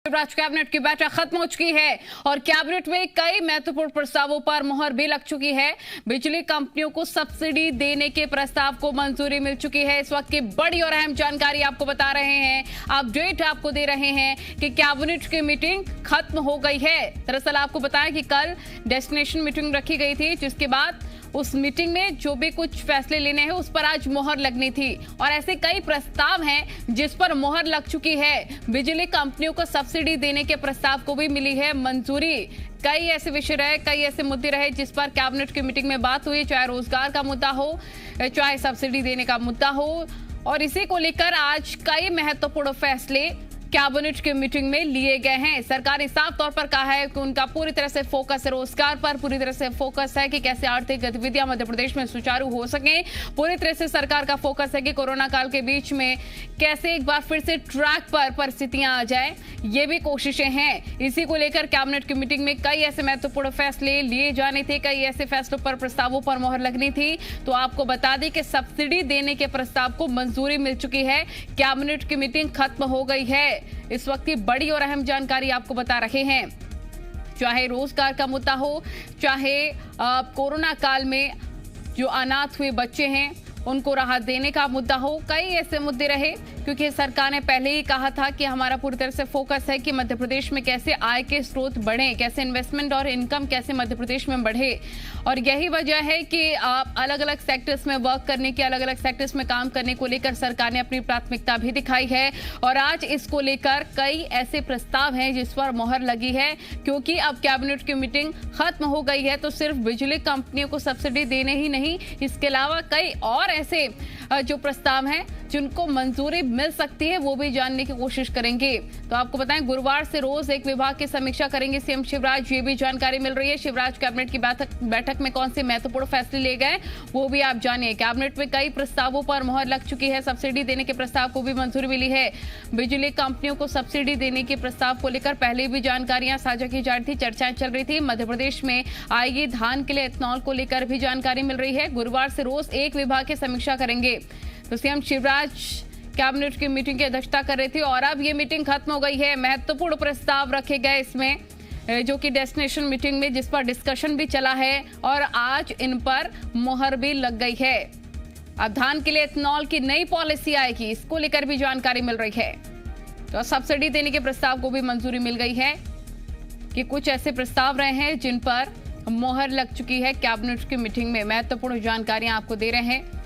राज्य कैबिनेट की बैठक खत्म हो चुकी है और कैबिनेट में कई महत्वपूर्ण प्रस्तावों पर मुहर भी लग चुकी है। बिजली कंपनियों को सब्सिडी देने के प्रस्ताव को मंजूरी मिल चुकी है। इस वक्त की बड़ी और अहम जानकारी आपको बता रहे हैं, अपडेट आपको दे रहे हैं कि कैबिनेट की मीटिंग खत्म हो गई है। दरअसल आपको बताया कि कल डेस्टिनेशन मीटिंग रखी गई थी, जिसके बाद उस मीटिंग में जो भी कुछ फैसले लेने हैं उस पर आज मोहर लगनी थी और ऐसे कई प्रस्ताव हैं जिस पर मोहर लग चुकी है। बिजली कंपनियों को सब्सिडी देने के प्रस्ताव को भी मिली है मंजूरी। कई ऐसे विषय रहे, कई ऐसे मुद्दे रहे जिस पर कैबिनेट की मीटिंग में बात हुई, चाहे रोजगार का मुद्दा हो, चाहे सब्सिडी देने का मुद्दा हो, और इसी को लेकर आज कई महत्वपूर्ण फैसले कैबिनेट की मीटिंग में लिए गए हैं। सरकार ने साफ तौर पर कहा है कि उनका पूरी तरह से फोकस रोजगार पर, पूरी तरह से फोकस है कि कैसे आर्थिक गतिविधियां मध्य प्रदेश में सुचारू हो सके। पूरी तरह से सरकार का फोकस है कि कोरोना काल के बीच में कैसे एक बार फिर से ट्रैक पर परिस्थितियां आ जाए, ये भी कोशिशें हैं। इसी को लेकर कैबिनेट की मीटिंग में कई ऐसे महत्वपूर्ण फैसले लिए जाने थे, कई ऐसे फैसलों पर, प्रस्तावों पर मोहर लगनी थी। तो आपको बता दें कि सब्सिडी देने के प्रस्ताव को मंजूरी मिल चुकी है। कैबिनेट की मीटिंग खत्म हो गई है। इस वक्त की बड़ी और अहम जानकारी आपको बता रहे हैं। चाहे रोजगार का मुद्दा हो, चाहे कोरोना काल में जो अनाथ हुए बच्चे हैं उनको राहत देने का मुद्दा हो, कई ऐसे मुद्दे रहे, क्योंकि सरकार ने पहले ही कहा था कि हमारा पूरी तरह से फोकस है कि मध्य प्रदेश में कैसे आय के स्रोत बढ़े, कैसे इन्वेस्टमेंट और इनकम कैसे मध्य प्रदेश में बढ़े। और यही वजह है कि अलग अलग सेक्टर्स में वर्क करने की, अलग अलग सेक्टर्स में काम करने को लेकर सरकार ने अपनी प्राथमिकता भी दिखाई है। और आज इसको लेकर कई ऐसे प्रस्ताव हैं जिस पर मोहर लगी है, क्योंकि अब कैबिनेट की मीटिंग खत्म हो गई है। तो सिर्फ बिजली कंपनियों को सब्सिडी देने ही नहीं, इसके अलावा कई और ऐसे जो प्रस्ताव हैं जिनको मंजूरी मिल सकती है वो भी जानने की कोशिश करेंगे। तो आपको बताएं, गुरुवार से रोज एक विभाग की समीक्षा करेंगे सीएम शिवराज, ये भी जानकारी मिल रही है। शिवराज कैबिनेट की बैठक में कौन से महत्वपूर्ण फैसले लिए गए वो भी आप जानिए। कैबिनेट में कई प्रस्तावों पर मोहर लग चुकी है। सब्सिडी देने के प्रस्ताव को भी मंजूरी मिली है। बिजली कंपनियों को सब्सिडी देने के प्रस्ताव को लेकर पहले भी जानकारियां साझा की जा रही थी, चर्चाएं चल रही थी। मध्य प्रदेश में आएगी धान के लिए एथेनॉल को लेकर भी जानकारी मिल रही है। गुरुवार से रोज एक विभाग की समीक्षा करेंगे। तो सीएम शिवराज कैबिनेट की मीटिंग की अध्यक्षता कर रहे थे और अब ये मीटिंग खत्म हो गई है। महत्वपूर्ण प्रस्ताव रखे गए इसमें, जो कि डेस्टिनेशन मीटिंग में जिस पर डिस्कशन भी चला है और आज इन पर मोहर भी लग गई है। अब धान के लिए एथेनॉल की नई पॉलिसी आएगी, इसको लेकर भी जानकारी मिल रही है। तो सब्सिडी देने के प्रस्ताव को भी मंजूरी मिल गई है कि कुछ ऐसे प्रस्ताव रहे हैं जिन पर मोहर लग चुकी है। कैबिनेट की मीटिंग में महत्वपूर्ण जानकारियां आपको दे रहे हैं।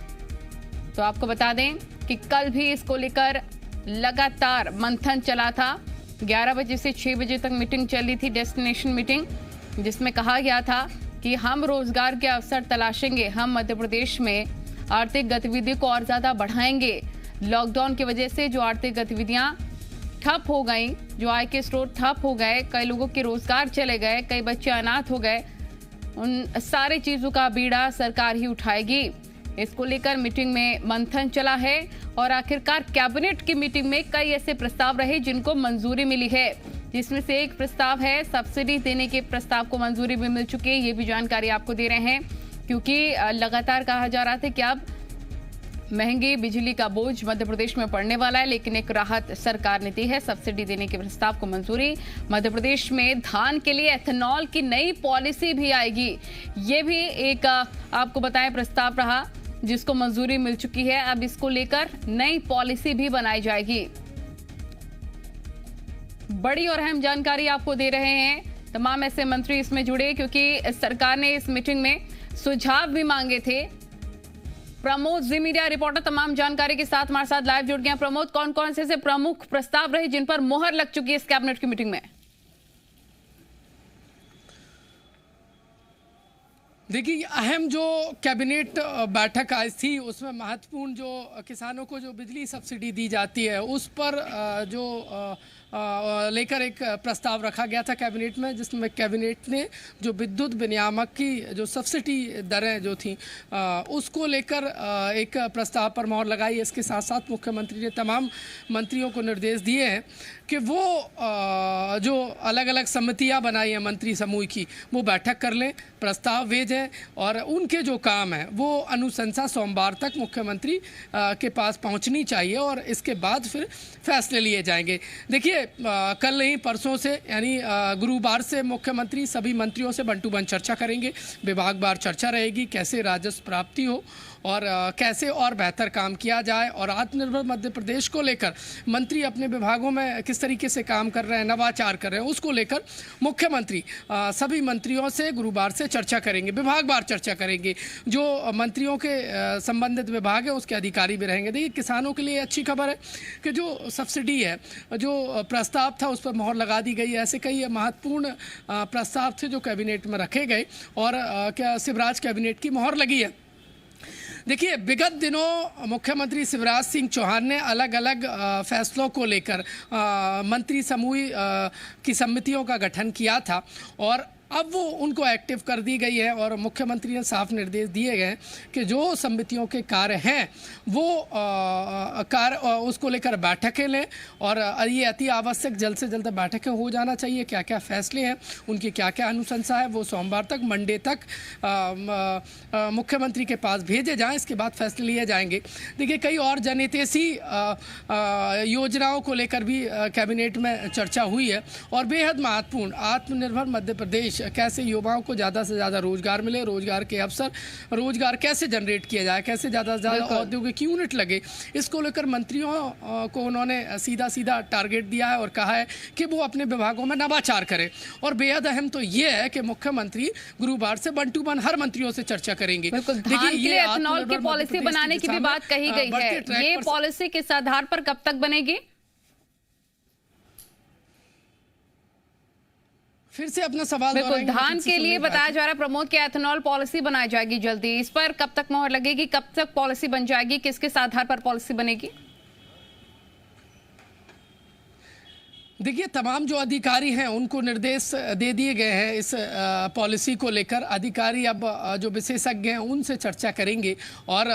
तो आपको बता दें कि कल भी इसको लेकर लगातार मंथन चला था। 11 बजे से 6 बजे तक मीटिंग चली थी, डेस्टिनेशन मीटिंग, जिसमें कहा गया था कि हम रोजगार के अवसर तलाशेंगे, हम मध्य प्रदेश में आर्थिक गतिविधियों को और ज्यादा बढ़ाएंगे। लॉकडाउन की वजह से जो आर्थिक गतिविधियां ठप हो गई, जो आय के स्रोत ठप हो गए, कई लोगों के रोजगार चले गए, कई बच्चे अनाथ हो गए, उन सारी चीजों का बीड़ा सरकार ही उठाएगी। इसको लेकर मीटिंग में मंथन चला है और आखिरकार कैबिनेट की मीटिंग में कई ऐसे प्रस्ताव रहे जिनको मंजूरी मिली है, जिसमें से एक प्रस्ताव है सब्सिडी देने के प्रस्ताव को मंजूरी भी मिल चुकी है। ये भी जानकारी आपको दे रहे हैं, क्योंकि लगातार कहा जा रहा था कि अब महंगी बिजली का बोझ मध्य प्रदेश में पड़ने वाला है, लेकिन एक राहत सरकार ने दी है। सब्सिडी देने के प्रस्ताव को मंजूरी। मध्य प्रदेश में धान के लिए एथेनॉल की नई पॉलिसी भी आएगी, ये भी एक आपको बताएं प्रस्ताव रहा जिसको मंजूरी मिल चुकी है। अब इसको लेकर नई पॉलिसी भी बनाई जाएगी। बड़ी और अहम जानकारी आपको दे रहे हैं। तमाम ऐसे मंत्री इसमें जुड़े, क्योंकि सरकार ने इस मीटिंग में सुझाव भी मांगे थे। प्रमोद, जी मीडिया रिपोर्टर, तमाम जानकारी के साथ हमारे साथ लाइव जुड़ गए। प्रमोद, कौन कौन से प्रमुख प्रस्ताव रहे जिन पर मोहर लग चुकी है इस कैबिनेट की मीटिंग में? देखिए, अहम जो कैबिनेट बैठक आज थी उसमें महत्वपूर्ण जो किसानों को जो बिजली सब्सिडी दी जाती है उस पर जो लेकर एक प्रस्ताव रखा गया था कैबिनेट में, जिसमें कैबिनेट ने जो विद्युत विनियामक की जो सब्सिडी दरें जो थी उसको लेकर एक प्रस्ताव पर मोहर लगाई। इसके साथ साथ मुख्यमंत्री ने तमाम मंत्रियों को निर्देश दिए हैं कि वो जो अलग अलग समितियां बनाई हैं मंत्री समूह की, वो बैठक कर लें, प्रस्ताव भेजें और उनके जो काम है वो अनुशंसा सोमवार तक मुख्यमंत्री के पास पहुंचनी चाहिए और इसके बाद फिर फैसले लिए जाएंगे। देखिए, कल नहीं परसों से यानी गुरुवार से मुख्यमंत्री सभी मंत्रियों से वन टू वन चर्चा करेंगे। विभागवार चर्चा रहेगी, कैसे राजस्व प्राप्ति हो और कैसे और बेहतर काम किया जाए, और आत्मनिर्भर मध्य प्रदेश को लेकर मंत्री अपने विभागों में किस तरीके से काम कर रहे हैं, नवाचार कर रहे हैं, उसको लेकर मुख्यमंत्री सभी मंत्रियों से गुरुवार से चर्चा करेंगे। विभागवार चर्चा करेंगे, जो मंत्रियों के संबंधित विभाग है उसके अधिकारी भी रहेंगे। देखिए, किसानों के लिए अच्छी खबर है कि जो सब्सिडी है, जो प्रस्ताव था उस पर मोहर लगा दी गई है। ऐसे कई महत्वपूर्ण प्रस्ताव थे जो कैबिनेट में रखे गए और क्या शिवराज कैबिनेट की मोहर लगी है। देखिए, विगत दिनों मुख्यमंत्री शिवराज सिंह चौहान ने अलग अलग फैसलों को लेकर मंत्री समूह की समितियों का गठन किया था और अब वो उनको एक्टिव कर दी गई है और मुख्यमंत्री ने साफ निर्देश दिए गए कि जो समितियों के कार्य हैं वो कार्य उसको लेकर बैठकें लें और ये अति आवश्यक जल्द से जल्द बैठकें हो जाना चाहिए। क्या क्या फैसले हैं, उनकी क्या क्या अनुशंसा है, वो सोमवार तक मंडे तक मुख्यमंत्री के पास भेजे जाएं, इसके बाद फैसले लिए जाएंगे। देखिए, कई और जनहितैषी योजनाओं को लेकर भी कैबिनेट में चर्चा हुई है और बेहद महत्वपूर्ण आत्मनिर्भर मध्य प्रदेश, कैसे युवाओं को ज़्यादा से ज़्यादा रोजगार मिले, रोजगार के अवसर, रोजगार कैसे जनरेट किया जाए, कैसे ज़्यादा से ज़्यादा औद्योगिक यूनिट लगे, इसको लेकर मंत्रियों को उन्होंने सीधा सीधा टारगेट दिया है और कहा है कि वो अपने विभागों में नवाचार करें। और बेहद अहम तो ये है कि मुख्यमंत्री गुरुवार से वन टू वन हर मंत्रियों से चर्चा करेंगे। देखिए, ये एथेनॉल की पॉलिसी बनाने की भी बात कही गई है, ये पॉलिसी किस आधार पर कब तक बनेगी? फिर से अपना सवाल बिल्कुल, धान के लिए बताया जा रहा है प्रमोद की एथेनॉल पॉलिसी बनाई जाएगी जल्दी, इस पर कब तक मोहर लगेगी, कब तक पॉलिसी बन जाएगी, किस किस आधार पर पॉलिसी बनेगी? देखिए, तमाम जो अधिकारी हैं उनको निर्देश दे दिए गए हैं इस पॉलिसी को लेकर। अधिकारी अब जो विशेषज्ञ हैं उनसे चर्चा करेंगे और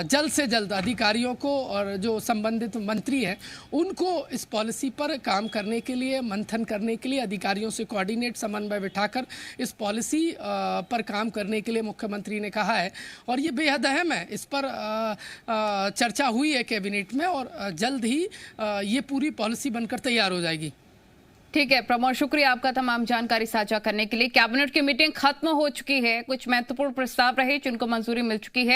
जल्द से जल्द अधिकारियों को और जो संबंधित मंत्री हैं उनको इस पॉलिसी पर काम करने के लिए, मंथन करने के लिए, अधिकारियों से कोऑर्डिनेट समन्वय बिठाकर इस पॉलिसी पर काम करने के लिए मुख्यमंत्री ने कहा है और ये बेहद अहम है। इस पर चर्चा हुई है कैबिनेट में और जल्द ही ये पूरी पॉलिसी बनकर तैयार हो जाएगी। ठीक है प्रमोद, शुक्रिया आपका तमाम जानकारी साझा करने के लिए। कैबिनेट की मीटिंग खत्म हो चुकी है, कुछ महत्वपूर्ण प्रस्ताव रहे जिनको मंजूरी मिल चुकी है।